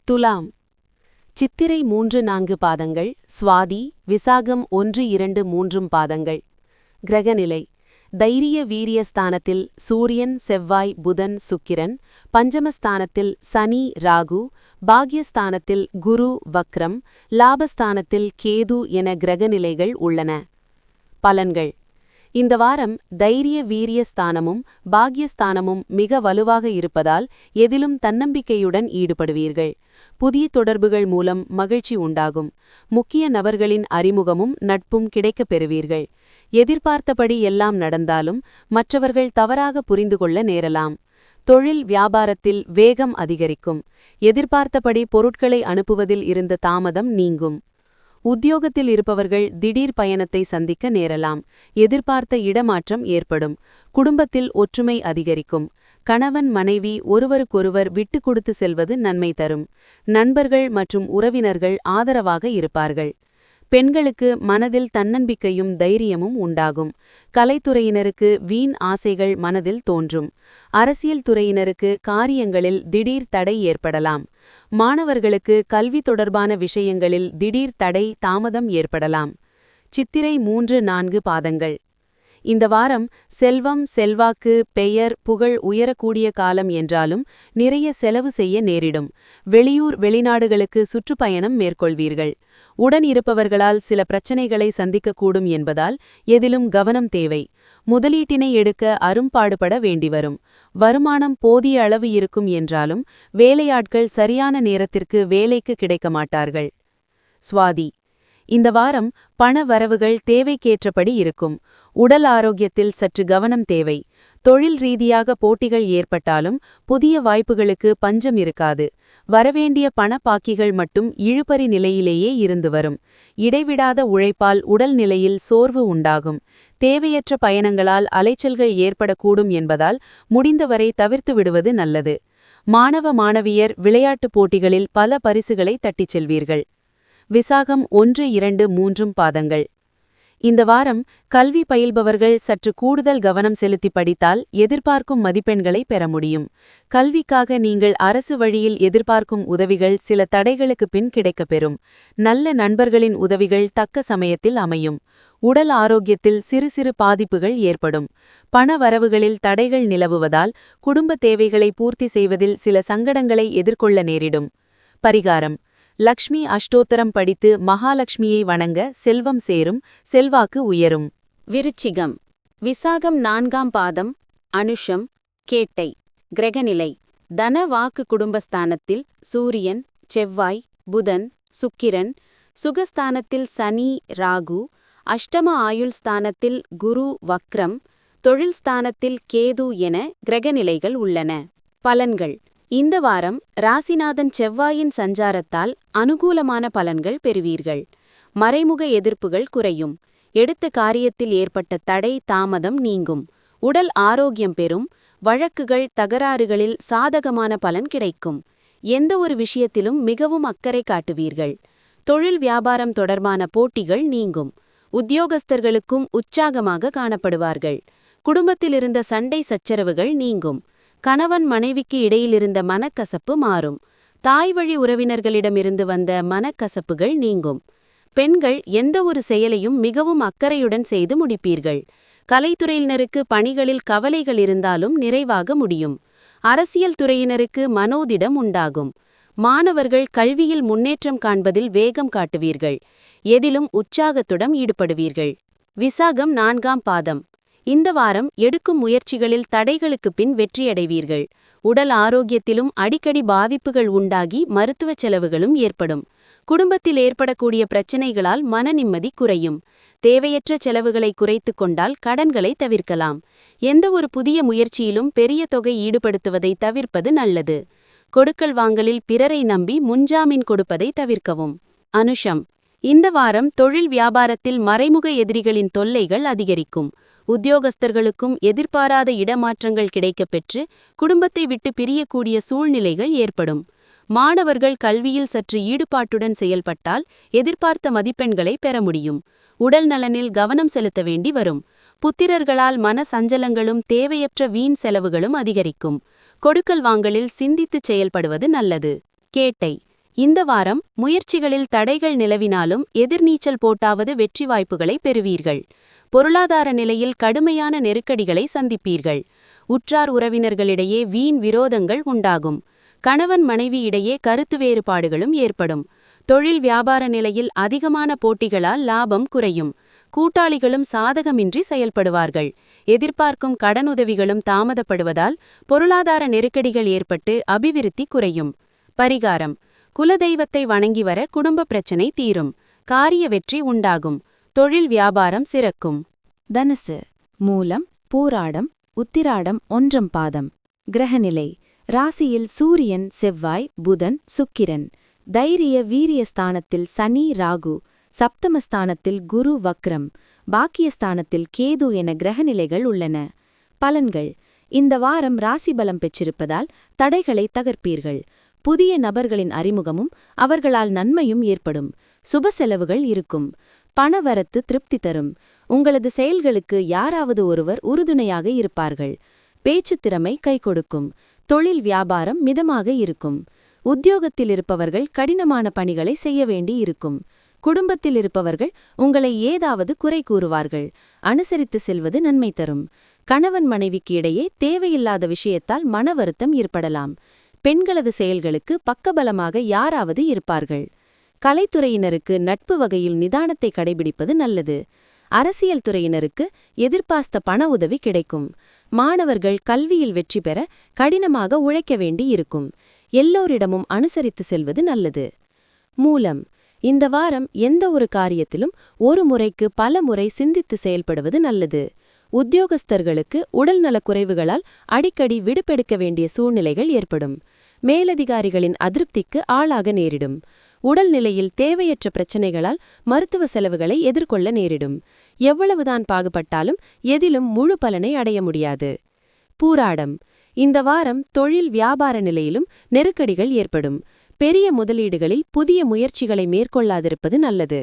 Speaker 2: துலாம். சித்திரை 3-4 பாதங்கள். சுவாதி, விசாகம் 1-2-3 பாதங்கள். கிரகநிலை. தைரிய வீரியஸ்தானத்தில் சூரியன், செவ்வாய், புதன், சுக்கிரன். பஞ்சமஸ்தானத்தில் சனி, ராகு. பாக்யஸ்தானத்தில் குரு, வக்ரம். லாபஸ்தானத்தில் கேது என கிரகநிலைகள் உள்ளன. பலன்கள். இந்த வாரம் தைரிய வீரியஸ்தானமும் பாக்யஸ்தானமும் மிக வலுவாக இருப்பதால் எதிலும் தன்னம்பிக்கையுடன் ஈடுபடுவீர்கள். புதிய தொடர்புகள் மூலம் மகிழ்ச்சி உண்டாகும். முக்கிய நபர்களின் அறிமுகமும் நட்பும் கிடைக்கப் பெறுவீர்கள். எதிர்பார்த்தபடி எல்லாம் நடந்தாலும் மற்றவர்கள் தவறாக புரிந்து கொள்ள நேரலாம். தொழில் வியாபாரத்தில் வேகம் அதிகரிக்கும். எதிர்பார்த்தபடி பொருட்களை அனுப்புவதில் இருந்த தாமதம் நீங்கும். உத்தியோகத்தில் இருப்பவர்கள் திடீர் பயணத்தை சந்திக்க நேரலாம். எதிர்பார்த்த இடமாற்றம் ஏற்படும். குடும்பத்தில் ஒற்றுமை அதிகரிக்கும். கணவன் மனைவி ஒருவருக்கொருவர் விட்டு கொடுத்து செல்வது நன்மை தரும். நண்பர்கள் மற்றும் உறவினர்கள் ஆதரவாக இருப்பார்கள். பெண்களுக்கு மனதில் தன்னம்பிக்கையும் தைரியமும் உண்டாகும். கலைத்துறையினருக்கு வீண் ஆசைகள் மனதில் தோன்றும். அரசியல் துறையினருக்கு காரியங்களில் திடீர் தடை ஏற்படலாம். மாணவர்களுக்கு கல்வி தொடர்பான விஷயங்களில் திடீர் தடை தாமதம் ஏற்படலாம். சித்திரை 3-4 பாதங்கள். இந்த வாரம் செல்வம், செல்வாக்கு, பெயர், புகழ் உயரக்கூடிய காலம் என்றாலும் நிறைய செலவு செய்ய நேரிடும். வெளியூர், வெளிநாடுகளுக்கு சுற்றுப்பயணம் மேற்கொள்வீர்கள். உடன் இருப்பவர்களால் சில பிரச்சனைகளை சந்திக்கக்கூடும் என்பதால் எதிலும் கவனம் தேவை. முதலீட்டினை எடுக்க அரும்பாடுபட வேண்டிவரும். வருமானம் போதிய அளவு இருக்கும் என்றாலும் வேலையாட்கள் சரியான நேரத்திற்கு வேலைக்கு கிடைக்க மாட்டார்கள். சுவாதி. இந்த வாரம் பண வரவுகள் தேவைக்கேற்றபடி இருக்கும். உடல் ஆரோக்கியத்தில் சற்று கவனம் தேவை. தொழில் ரீதியாக போட்டிகள் ஏற்பட்டாலும் புதிய வாய்ப்புகளுக்கு பஞ்சம் இருக்காது. வரவேண்டிய பணப்பாக்கிகள் மட்டும் இழுபறி நிலையிலேயே இருந்து வரும். இடைவிடாத உழைப்பால் உடல் நிலையில் சோர்வு உண்டாகும். தேவையற்ற பயணங்களால் அலைச்சல்கள் ஏற்படக்கூடும் என்பதால் முடிந்தவரை தவிர்த்து விடுவது நல்லது. மாணவ மாணவியர் விளையாட்டுப் போட்டிகளில் பல பரிசுகளை தட்டிச் செல்வீர்கள். விசாகம் 1-2-3 பாதங்கள். இந்த வாரம் கல்வி பயில்பவர்கள் சற்று கூடுதல் கவனம் செலுத்தி படித்தால் எதிர்பார்க்கும் மதிப்பெண்களை பெற முடியும். கல்விக்காக நீங்கள் அரசு வழியில் எதிர்பார்க்கும் உதவிகள் சில தடைகளுக்கு பின் கிடைக்கப்பெறும். நல்ல நண்பர்களின் உதவிகள் தக்க சமயத்தில் அமையும். உடல் ஆரோக்கியத்தில் சிறு சிறு பாதிப்புகள் ஏற்படும். பண வரவுகளில் தடைகள் நிலவுவதால் குடும்ப தேவைகளை பூர்த்தி செய்வதில் சில சங்கடங்களை எதிர்கொள்ள நேரிடும். பரிகாரம். லக்ஷ்மி அஷ்டோத்தரம் படித்து மகாலட்சுமியை வணங்க செல்வம் சேரும், செல்வாக்கு உயரும்.
Speaker 1: விருச்சிகம். விசாகம் 4ஆம் பாதம். அனுஷம், கேட்டை. கிரகநிலை. தன வாக்கு குடும்பஸ்தானத்தில் சூரியன், செவ்வாய், புதன், சுக்கிரன். சுகஸ்தானத்தில் சனி, ராகு. அஷ்டம ஆயுள் ஸ்தானத்தில் குரு, வக்ரம். தொழில் ஸ்தானத்தில் கேது என கிரகநிலைகள் உள்ளன. பலன்கள். இந்த வாரம் ராசிநாதன் செவ்வாயின் சஞ்சாரத்தால் அனுகூலமான பலன்கள் பெறுவீர்கள். மறைமுக எதிர்ப்புகள் குறையும். எடுத்த காரியத்தில் ஏற்பட்ட தடை தாமதம் நீங்கும். உடல் ஆரோக்கியம் பெறும். வழக்குகள், தகராறுகளில் சாதகமான பலன் கிடைக்கும். எந்த ஒரு விஷயத்திலும் மிகவும் அக்கறை காட்டுவீர்கள். தொழில் வியாபாரம் தொடர்பான போட்டிகள் நீங்கும். உத்தியோகஸ்தர்களுக்கும் உற்சாகமாக காணப்படுவார்கள். குடும்பத்திலிருந்த சண்டை சச்சரவுகள் நீங்கும். கணவன் மனைவிக்கு இடையிலிருந்த மனக்கசப்பு மாறும். தாய்வழி உறவினர்களிடமிருந்து வந்த மனக்கசப்புகள் நீங்கும். பெண்கள் எந்த ஒரு செயலையும் மிகவும் அக்கறையுடன் செய்து முடிப்பீர்கள். கலைத்துறையினருக்கு பணிகளில் கவலைகள் இருந்தாலும் நிறைவாக முடியும். அரசியல் துறையினருக்கு மனோதிடம் உண்டாகும். மாணவர்கள் கல்வியில் முன்னேற்றம் காண்பதில் வேகம் காட்டுவீர்கள். எதிலும் உற்சாகத்துடன் ஈடுபடுவீர்கள். விசாகம் 4ஆம் பாதம். இந்த வாரம் எடுக்கும் முயற்சிகளில் தடைகளுக்கு பின் வெற்றியடைவீர்கள். உடல் ஆரோக்கியத்திலும் அடிக்கடி பாதிப்புகள் உண்டாகி மருத்துவ செலவுகளும் ஏற்படும். குடும்பத்தில் ஏற்படக்கூடிய பிரச்சினைகளால் மன நிம்மதி குறையும். தேவையற்ற செலவுகளை குறைத்துக் கொண்டால் கடன்களை தவிர்க்கலாம். எந்த ஒரு புதிய முயற்சியிலும் பெரிய தொகை ஈடுபடுத்துவதை தவிர்ப்பது நல்லது. கொடுக்கல் வாங்கலில் பிறரை நம்பி முன்ஜாமீன் கொடுப்பதை தவிர்க்கவும். அனுஷம். இந்த வாரம் தொழில் வியாபாரத்தில் மறைமுக எதிரிகளின் தொல்லைகள் அதிகரிக்கும். உத்தியோகஸ்தர்களுக்கும் எதிர்பாராத இடமாற்றங்கள் கிடைக்கப்பெற்று குடும்பத்தை விட்டு பிரியக்கூடிய சூழ்நிலைகள் ஏற்படும். மாணவர்கள் கல்வியில் சற்று ஈடுபாட்டுடன் செயல்பட்டால் எதிர்பார்த்த மதிப்பெண்களை பெற முடியும். உடல் நலனில் கவனம் செலுத்த வேண்டி வரும். புத்திரர்களால் மன சஞ்சலங்களும் தேவையற்ற வீண் செலவுகளும் அதிகரிக்கும். கொடுக்கல் வாங்கலில் சிந்தித்துச் செயல்படுவது நல்லது. கேட்டை. இந்த வாரம் முயற்சிகளில் தடைகள் நிலவினாலும் எதிர்நீச்சல் போட்டாவது வெற்றி வாய்ப்புகளை பெறுவீர்கள். பொருளாதார நிலையில் கடுமையான நெருக்கடிகளை சந்திப்பீர்கள். உற்றார் உறவினர்களிடையே வீண் விரோதங்கள் உண்டாகும். கணவன் மனைவி இடையே கருத்து வேறுபாடுகளும் ஏற்படும். தொழில் வியாபார நிலையில் அதிகமான போட்டிகளால் லாபம் குறையும். கூட்டாளிகளும் சாதகமின்றி செயல்படுவார்கள். எதிர்பார்க்கும் கடனுதவிகளும் தாமதப்படுவதால் பொருளாதார நெருக்கடிகள் ஏற்பட்டு அபிவிருத்தி குறையும். பரிகாரம். குலதெய்வத்தை வணங்கி வர குடும்ப பிரச்சனை தீரும். காரிய வெற்றி உண்டாகும். தொழில் வியாபாரம் சிறக்கும்.
Speaker 2: தனுசு. மூலம், பூராடம், உத்திராடம் 1ஆம் பாதம். கிரகநிலை. ராசியில் சூரியன், செவ்வாய், புதன், சுக்கிரன். தைரிய வீரிய ஸ்தானத்தில் சனி, ராகு. சப்தமஸ்தானத்தில் குரு, வக்ரம். பாக்கியஸ்தானத்தில் கேது என கிரகநிலைகள் உள்ளன. பலன்கள். இந்த வாரம் ராசிபலம் பெற்றிருப்பதால் தடைகளை தகர்ப்பீர்கள். புதிய நபர்களின் அறிமுகமும் அவர்களால் நன்மையும் ஏற்படும். சுப செலவுகள் இருக்கும். பணவரத்து திருப்தி தரும். உங்களது செயல்களுக்கு யாராவது ஒருவர் உறுதுணையாக இருப்பார்கள். பேச்சுத் திறமை கை கொடுக்கும். தொழில் வியாபாரம் மிதமாக இருக்கும். உத்தியோகத்தில் இருப்பவர்கள் கடினமான பணிகளை செய்ய வேண்டி இருக்கும். குடும்பத்தில் இருப்பவர்கள் உங்களை ஏதாவது குறை கூறுவார்கள். அனுசரித்து செல்வது நன்மை தரும். கணவன் மனைவிக்கு இடையே தேவையில்லாத விஷயத்தால் மன வருத்தம் ஏற்படலாம். பெண்களது செயல்களுக்கு பக்கபலமாக யாராவது இருப்பார்கள். கலைத்துறையினருக்கு நட்பு வகையில் நிதானத்தை கடைபிடிப்பது நல்லது. அரசியல் துறையினருக்கு எதிர்பார்த்த பண உதவி கிடைக்கும். மாணவர்கள் கல்வியில் வெற்றி பெற கடினமாக உழைக்க வேண்டி இருக்கும். எல்லோரிடமும் அனுசரித்து செல்வது நல்லது. மூலம். இந்த வாரம் எந்த ஒரு காரியத்திலும் ஒரு முறைக்கு பல முறை சிந்தித்து செயல்படுவது நல்லது. உத்தியோகஸ்தர்களுக்கு உடல்நலக் குறைவுகளால் அடிக்கடி விடுபெடுக்க வேண்டிய சூழ்நிலைகள் ஏற்படும். மேலதிகாரிகளின் அதிருப்திக்கு ஆளாக நேரிடும். உடல்நிலையில் தேவையற்ற பிரச்சினைகளால் மருத்துவ செலவுகளை எதிர்கொள்ள நேரிடும். எவ்வளவுதான் பாகுபட்டாலும் எதிலும் முழு பலனை அடைய முடியாது. பூராடம். இந்த வாரம் தொழில் வியாபார நிலையிலும் நெருக்கடிகள் ஏற்படும். பெரிய முதலீடுகளில் புதிய முயற்சிகளை மேற்கொள்ளாதிருப்பது நல்லது.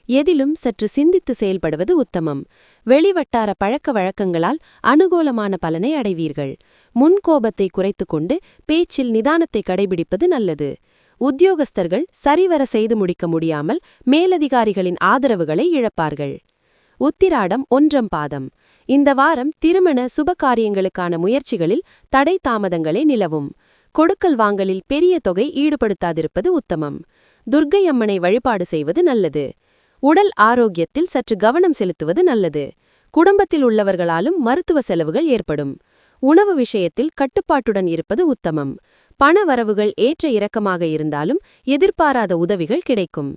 Speaker 2: எதிலும் சற்று சிந்தித்து செயல்படுவது உத்தமம். வெளிவட்டார பழக்க வழக்கங்களால் அனுகூலமான பலனை அடைவீர்கள். முன்கோபத்தை குறைத்துக்கொண்டு பேச்சில் நிதானத்தை கடைபிடிப்பது நல்லது. உத்தியோகஸ்தர்கள் சரிவர செய்து முடிக்க முடியாமல் மேலதிகாரிகளின் ஆதரவுகளை இழப்பார்கள். உத்திராடம் 1ஆம் பாதம். இந்த வாரம் திருமண சுபகாரியங்களுக்கான முயற்சிகளில் தடை தாமதங்களே நிலவும். கொடுக்கல் வாங்கலில் பெரிய தொகை ஈடுபடுத்தாதிருப்பது உத்தமம். துர்க்கையம்மனை வழிபாடு செய்வது நல்லது. உடல் ஆரோக்கியத்தில் சற்று கவனம் செலுத்துவது நல்லது. குடும்பத்தில் உள்ளவர்களாலும் மருத்துவ செலவுகள் ஏற்படும். உணவு விஷயத்தில் கட்டுப்பாட்டுடன் இருப்பது உத்தமம். பண வரவுகள் ஏற்ற இறக்கமாக இருந்தாலும் எதிர்பாராத உதவிகள் கிடைக்கும்.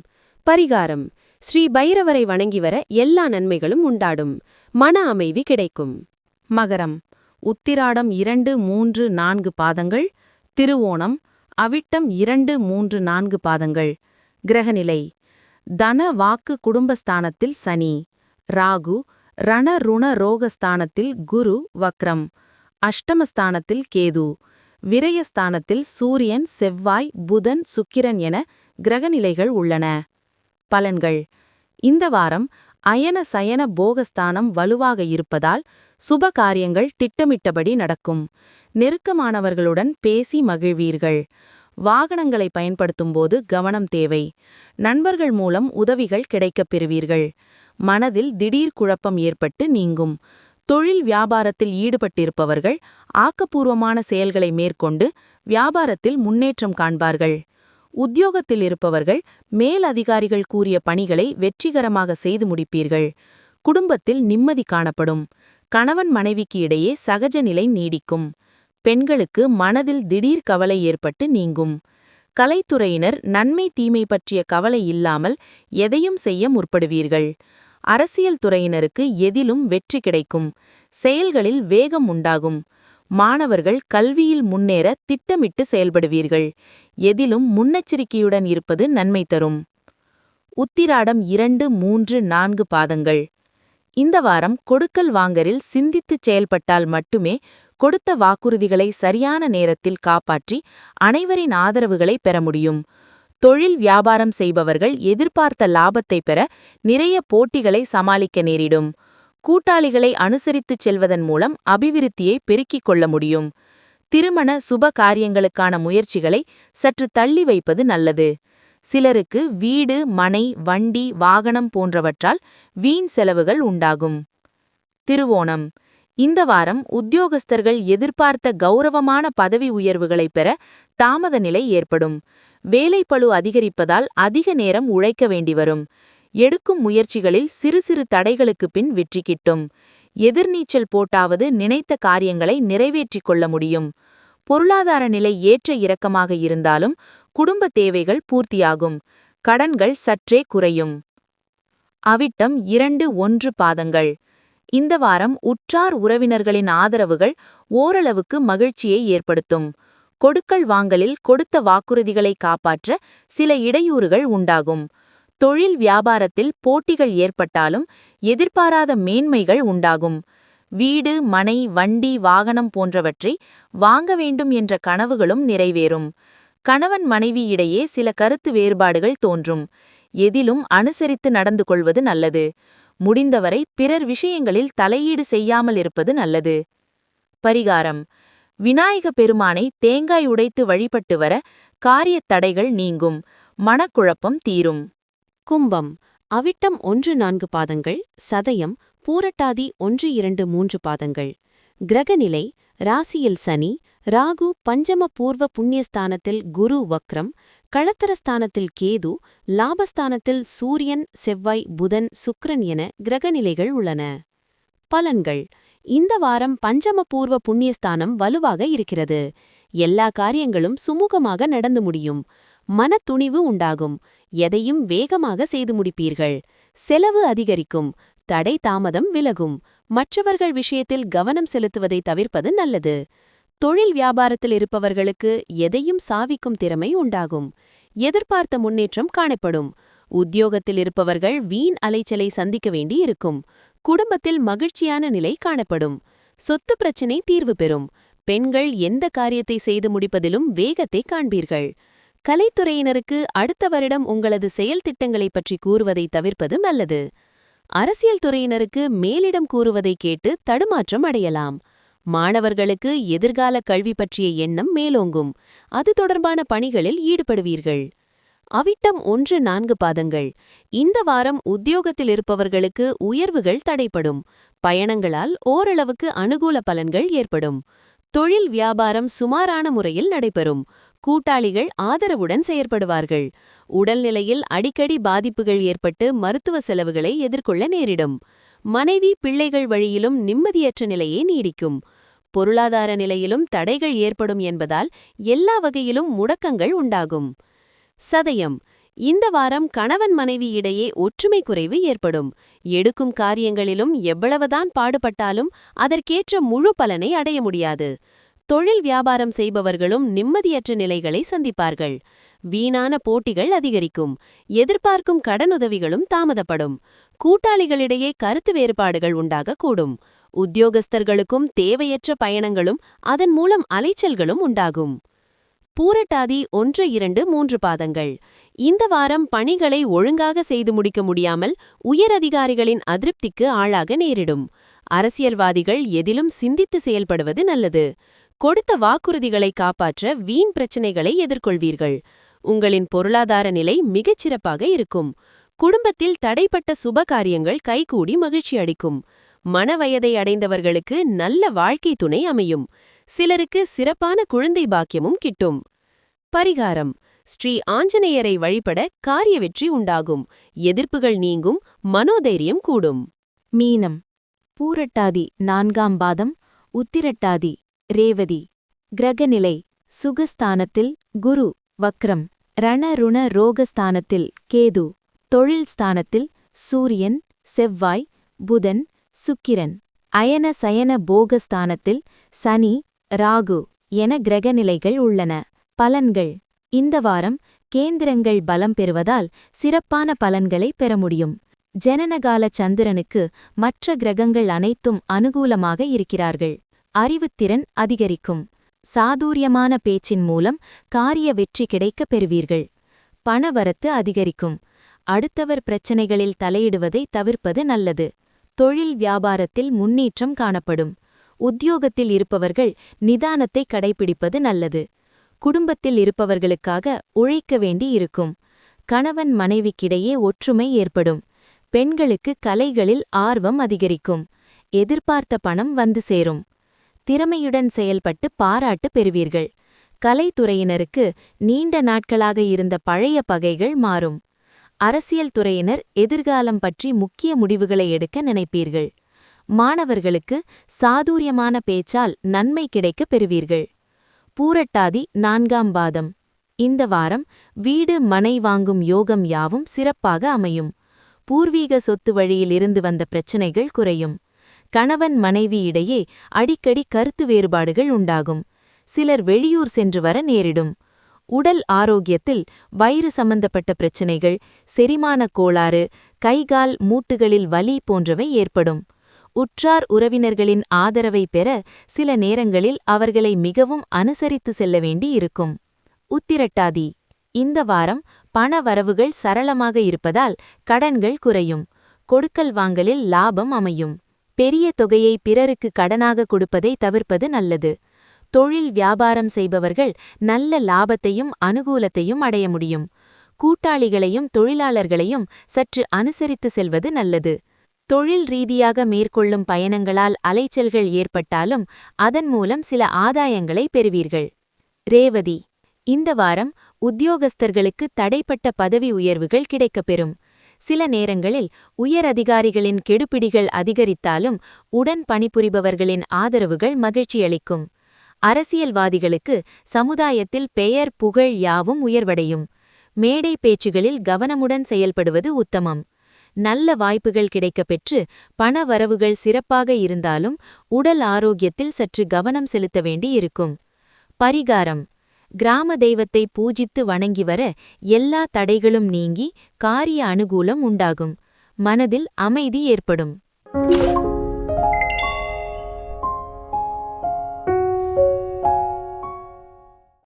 Speaker 2: பரிகாரம். ஸ்ரீ பைரவரை வணங்கி வர எல்லா நன்மைகளும் உண்டாடும். மன அமைதி கிடைக்கும்.
Speaker 1: மகரம். உத்திராடம் 2, 3, 4 பாதங்கள். திருவோணம், அவிட்டம் 2, 3, 4 பாதங்கள். கிரகநிலை. தன வாக்கு குடும்பஸ்தானத்தில் சனி, ராகு. ரண ருண ரோகஸ்தானத்தில் குரு, வக்ரம். அஷ்டமஸ்தானத்தில் கேது. விரயஸ்தானத்தில் சூரியன், செவ்வாய், புதன், சுக்கிரன் என கிரகநிலைகள் உள்ளன. பலன்கள். இந்த வாரம் அயன சயன போகஸ்தானம் வலுவாக இருப்பதால் சுப காரியங்கள் திட்டமிட்டபடி நடக்கும். நெருக்கமானவர்களுடன் பேசி மகிழ்வீர்கள். வாகனங்களை பயன்படுத்தும்போது கவனம் தேவை. நண்பர்கள் மூலம் உதவிகள் கிடைக்கப் பெறுவீர்கள். மனதில் திடீர் குழப்பம் ஏற்பட்டு நீங்கும். தொழில் வியாபாரத்தில் ஈடுபட்டிருப்பவர்கள் ஆக்கப்பூர்வமான செயல்களை மேற்கொண்டு வியாபாரத்தில் முன்னேற்றம் காண்பார்கள். உத்தியோகத்தில் இருப்பவர்கள் மேல் அதிகாரிகள் கூறிய பணிகளை வெற்றிகரமாக செய்து முடிப்பீர்கள். குடும்பத்தில் நிம்மதி காணப்படும். கணவன் மனைவிக்கு இடையே சகஜ நிலை நீடிக்கும். பெண்களுக்கு மனதில் திடீர் கவலை ஏற்பட்டு நீங்கும். கலைத்துறையினர் நன்மை தீமை பற்றிய கவலை இல்லாமல் எதையும் செய்ய முற்படுவீர்கள். அரசியல் துறையினருக்கு எதிலும் வெற்றி கிடைக்கும். செயல்களில் வேகம் உண்டாகும். மாணவர்கள் கல்வியில் முன்னேற திட்டமிட்டு செயல்படுவீர்கள். எதிலும் முன்னெச்சரிக்கையுடன் இருப்பது நன்மை தரும். உத்திராடம் 2, 3, 4 பாதங்கள். இந்த வாரம் கொடுக்கல் வாங்கலில் சிந்தித்துச் செயல்பட்டால் மட்டுமே கொடுத்த வாக்குறுதிகளை சரியான நேரத்தில் காப்பாற்றி அனைவரின் ஆதரவுகளை பெற முடியும். தொழில் வியாபாரம் செய்பவர்கள் எதிர்பார்த்த லாபத்தை பெற நிறைய போட்டிகளை சமாளிக்க நேரிடும். கூட்டாளிகளை அனுசரித்துச் செல்வதன் மூலம் அபிவிருத்தியை பெருக்கிக் கொள்ள முடியும். திருமண சுப காரியங்களுக்கான முயற்சிகளை சற்று தள்ளி வைப்பது நல்லது. சிலருக்கு வீடு, மனை, வண்டி, வாகனம் போன்றவற்றால் வீண் செலவுகள் உண்டாகும். திருவோணம். இந்த வாரம் உத்தியோகஸ்தர்கள் எதிர்பார்த்த கௌரவமான பதவி உயர்வுகளை பெற தாமத நிலை ஏற்படும். வேலைப்பளு அதிகரிப்பதால் அதிக நேரம் உழைக்க வேண்டி வரும். எடுக்கும் முயற்சிகளில் சிறு சிறு தடைகளுக்கு பின் வெற்றி கிட்டும். எதிர்நீச்சல் போட்டாவது நினைத்த காரியங்களை நிறைவேற்றிக் கொள்ள முடியும். பொருளாதார நிலை ஏற்ற இறக்கமாக இருந்தாலும் குடும்ப தேவைகள் பூர்த்தியாகும். கடன்கள் சற்றே குறையும். அவிட்டம் 2, 1 பாதங்கள். இந்த வாரம் உற்றார் உறவினர்களின் ஆதரவுகள் ஓரளவுக்கு மகிழ்ச்சியை ஏற்படுத்தும். கொடுக்கல் வாங்கலில் கொடுத்த வாக்குறுதிகளை காப்பாற்ற சில இடையூறுகள் உண்டாகும். தொழில் வியாபாரத்தில் போட்டிகள் ஏற்பட்டாலும் எதிர்பாராத மேன்மைகள் உண்டாகும். வீடு, மனை, வண்டி, வாகனம் போன்றவற்றை வாங்க வேண்டும் என்ற கனவுகளும் நிறைவேறும். கணவன் மனைவி இடையே சில கருத்து வேறுபாடுகள் தோன்றும். எதிலும் அனுசரித்து நடந்து கொள்வது நல்லது. முடிந்தவரை பிறர் விஷயங்களில் தலையீடு செய்யாமல் இருப்பது நல்லது. பரிகாரம். விநாயக பெருமானை தேங்காய் உடைத்து வழிபட்டு வர காரியத் தடைகள் நீங்கும். மனக்குழப்பம் தீரும்.
Speaker 2: கும்பம். அவிட்டம் 1, 4 பாதங்கள். சதயம், பூரட்டாதி 1, 2, 3 பாதங்கள். கிரகநிலை. ராசியில் சனி, ராகு பஞ்சம பூர்வ புண்ணியஸ்தானத்தில் குரு வக்ரம், களத்திரஸ்தானத்தில் கேது, லாபஸ்தானத்தில் சூரியன், செவ்வாய், புதன், சுக்கிரன் என கிரகநிலைகள் உள்ளன. பலன்கள். இந்த வாரம் பஞ்சம பூர்வ புண்ணியஸ்தானம் வலுவாக இருக்கிறது. எல்லா காரியங்களும் சுமூகமாக நடந்து முடியும். மனத்துணிவு உண்டாகும். எதையும் வேகமாக செய்து முடிப்பீர்கள். செலவு அதிகரிக்கும். தடை தாமதம் விலகும். மற்றவர்கள் விஷயத்தில் கவனம் செலுத்துவதை தவிர்ப்பது நல்லது. தொழில் வியாபாரத்தில் இருப்பவர்களுக்கு எதையும் சாவிக்கும் திறமை உண்டாகும். எதிர்பார்த்த முன்னேற்றம் காணப்படும். உத்தியோகத்தில் இருப்பவர்கள் வீண் அலைச்சலை சந்திக்க வேண்டி இருக்கும். குடும்பத்தில் மகிழ்ச்சியான நிலை காணப்படும். சொத்து பிரச்சினை தீர்வு பெறும். பெண்கள் எந்த காரியத்தை செய்து முடிப்பதிலும் வேகத்தை காண்பீர்கள். கலைத்துறையினருக்கு அடுத்த வருடம் உங்களது செயல் திட்டங்களை பற்றி கூறுவதை தவிர்ப்பது நல்லது. அரசியல் துறையினருக்கு மேலிடம் கூறுவதை கேட்டு தடுமாற்றம் அடையலாம். மாணவர்களுக்கு எதிர்கால கல்வி பற்றிய எண்ணம் மேலோங்கும். அது தொடர்பான பணிகளில் ஈடுபடுவீர்கள். அவிட்டம் 1, 4 பாதங்கள். இந்த வாரம் உத்தியோகத்தில் இருப்பவர்களுக்கு உயர்வுகள் தடைப்படும். பயணங்களால் ஓரளவுக்கு அனுகூல பலன்கள் ஏற்படும். தொழில் வியாபாரம் சுமாரான முறையில் நடைபெறும். கூட்டாளிகள் ஆதரவுடன் செயற்படுவார்கள். உடல்நிலையில் அடிக்கடி பாதிப்புகள் ஏற்பட்டு மருத்துவ செலவுகளை எதிர்கொள்ள நேரிடும். மனைவி, பிள்ளைகள் வழியிலும் நிம்மதியற்ற நிலையே நீடிக்கும். பொருளாதார நிலையிலும் தடைகள் ஏற்படும் என்பதால் எல்லா வகையிலும் முடக்கங்கள் உண்டாகும். சதயம். இந்த வாரம் கணவன் மனைவி இடையே ஒற்றுமை குறைவு ஏற்படும். எடுக்கும் காரியங்களிலும் எவ்வளவுதான் பாடுபட்டாலும் அதற்கேற்ற முழு பலனை அடைய முடியாது. தொழில் வியாபாரம் செய்பவர்களும் நிம்மதியற்ற நிலைகளை சந்திப்பார்கள். வீணான போட்டிகள் அதிகரிக்கும். எதிர்பார்க்கும் கடனுதவிகளும் தாமதப்படும். கூட்டாளிகளிடையே கருத்து வேறுபாடுகள் உண்டாகக்கூடும்.
Speaker 1: உத்தியோகஸ்தர்களுக்கும் தேவையற்ற பயணங்களும் அதன் மூலம் அலைச்சல்களும் உண்டாகும். பூரட்டாதி 1, 2, 3 பாதங்கள். இந்த வாரம் பணிகளை ஒழுங்காக செய்து முடிக்க முடியாமல் உயரதிகாரிகளின் அதிருப்திக்கு ஆளாக நேரிடும். அரசியல்வாதிகள் எதிலும் சிந்தித்து செயல்படுவது நல்லது. கொடுத்த வாக்குறுதிகளை காப்பாற்ற வீண் பிரச்சனைகளை எதிர்கொள்வீர்கள். உங்களின் பொருளாதார நிலை மிகச்சிறப்பாக இருக்கும். குடும்பத்தில் தடைப்பட்ட சுபகாரியங்கள் கைகூடி மகிழ்ச்சி அளிக்கும். மணவயதை அடைந்தவர்களுக்கு நல்ல வாழ்க்கை துணை அமையும். சிலருக்கு சிறப்பான குழந்தை பாக்கியமும் கிட்டும். பரிகாரம்: ஸ்ரீ ஆஞ்சநேயரை வழிபட காரிய வெற்றி உண்டாகும். எதிர்ப்புகள் நீங்கும், மனோதைரியம் கூடும்.
Speaker 2: மீனம். பூரட்டாதி 4ஆம் பாதம், உத்திரட்டாதி, ரேவதி. கிரகநிலை: சுகஸ்தானத்தில் குரு வக்ரம், ரணருண ரோகஸ்தானத்தில் கேது, தொழில் ஸ்தானத்தில் சூரியன், செவ்வாய், புதன், சுக்கிரன், அயன சயன போகஸ்தானத்தில் சனி, ராகு என கிரகநிலைகள் உள்ளன. பலன்கள்: இந்த வாரம் கேந்திரங்கள் பலம் பெறுவதால் சிறப்பான பலன்களை பெற முடியும். ஜனனகால சந்திரனுக்கு மற்ற கிரகங்கள் அனைத்தும் அனுகூலமாக இருக்கிறார்கள். அறிவுத்திறன் அதிகரிக்கும். சாதுரியமான பேச்சின் மூலம் காரிய வெற்றி கிடைக்கப் பெறுவீர்கள். பணவரத்து அதிகரிக்கும். அடுத்தவர் பிரச்சனைகளில் தலையிடுவதை தவிர்ப்பது நல்லது. தொழில் வியாபாரத்தில் முன்னேற்றம் காணப்படும். உத்தியோகத்தில் இருப்பவர்கள் நிதானத்தை கடைபிடிப்பது நல்லது. குடும்பத்தில் இருப்பவர்களுக்காக உழைக்க வேண்டி இருக்கும். கணவன் மனைவிக்கிடையே ஒற்றுமை ஏற்படும். பெண்களுக்கு கலைகளில் ஆர்வம் அதிகரிக்கும். எதிர்பார்த்த பணம் வந்து சேரும். திறமையுடன் செயல்பட்டு பாராட்டு பெறுவீர்கள். கலைத்துறையினருக்கு நீண்ட நாட்களாக இருந்த பழைய பகைகள் மாறும். அரசியல் துறையினர் எதிர்காலம் பற்றி முக்கிய முடிவுகளை எடுக்க நினைப்பீர்கள். மாணவர்களுக்கு சாதுரியமான பேச்சால் நன்மை கிடைக்கப் பெறுவீர்கள். பூரட்டாதி 4ஆம் பாதம். இந்த வாரம் வீடு மனை வாங்கும் யோகம் யாவும் சிறப்பாக அமையும். பூர்வீக சொத்து வழியில் இருந்து வந்த பிரச்சினைகள் குறையும். கணவன் மனைவி இடையே அடிக்கடி கருத்து வேறுபாடுகள் உண்டாகும். சிலர் வெளியூர் சென்று வர நேரிடும். உடல் ஆரோக்கியத்தில் வயிறு சம்பந்தப்பட்ட பிரச்சினைகள், செரிமான கோளாறு, கைகால் மூட்டுகளில் வலி போன்றவை ஏற்படும். உற்றார் உறவினர்களின் ஆதரவை பெற சில நேரங்களில் அவர்களை மிகவும் அனுசரித்து செல்ல வேண்டி இருக்கும். உத்திரட்டாதி. இந்த வாரம் பண வரவுகள் சரளமாக இருப்பதால் கடன்கள் குறையும். கொடுக்கல் வாங்கலில் லாபம் அமையும். பெரிய தொகையை பிறருக்கு கடனாக கொடுப்பதை தவிர்ப்பது நல்லது. தொழில் வியாபாரம் செய்பவர்கள் நல்ல லாபத்தையும் அனுகூலத்தையும் அடைய முடியும். கூட்டாளிகளையும் தொழிலாளர்களையும் சற்று அனுசரித்து செல்வது நல்லது. தொழில் ரீதியாக மேற்கொள்ளும் பயணங்களால் அலைச்சல்கள் ஏற்பட்டாலும் அதன் மூலம் சில ஆதாயங்களை பெறுவீர்கள். ரேவதி. இந்த வாரம் உத்தியோகஸ்தர்களுக்கு தடைப்பட்ட பதவி உயர்வுகள் கிடைக்கப்பெறும். சில நேரங்களில் உயர் அதிகாரிகளின் கெடுபிடிகள் அதிகரித்தாலும் உடன் பணிபுரிபவர்களின் ஆதரவுகள் மகிழ்ச்சியளிக்கும். அரசியல்வாதிகளுக்கு சமுதாயத்தில் பெயர் புகழ் யாவும் உயர்வடையும். மேடை பேச்சுகளில் கவனமுடன் செயல்படுவது உத்தமம். நல்ல வாய்ப்புகள் கிடைக்கப்பெற்று பண வரவுகள் சிறப்பாக இருந்தாலும் உடல் ஆரோக்கியத்தில் சற்று கவனம் செலுத்த வேண்டி இருக்கும். பரிகாரம்: கிராம தெய்வத்தை பூஜித்து வணங்கி வர எல்லா தடைகளும் நீங்கி காரிய அனுகூலம் உண்டாகும். மனதில் அமைதி ஏற்படும்.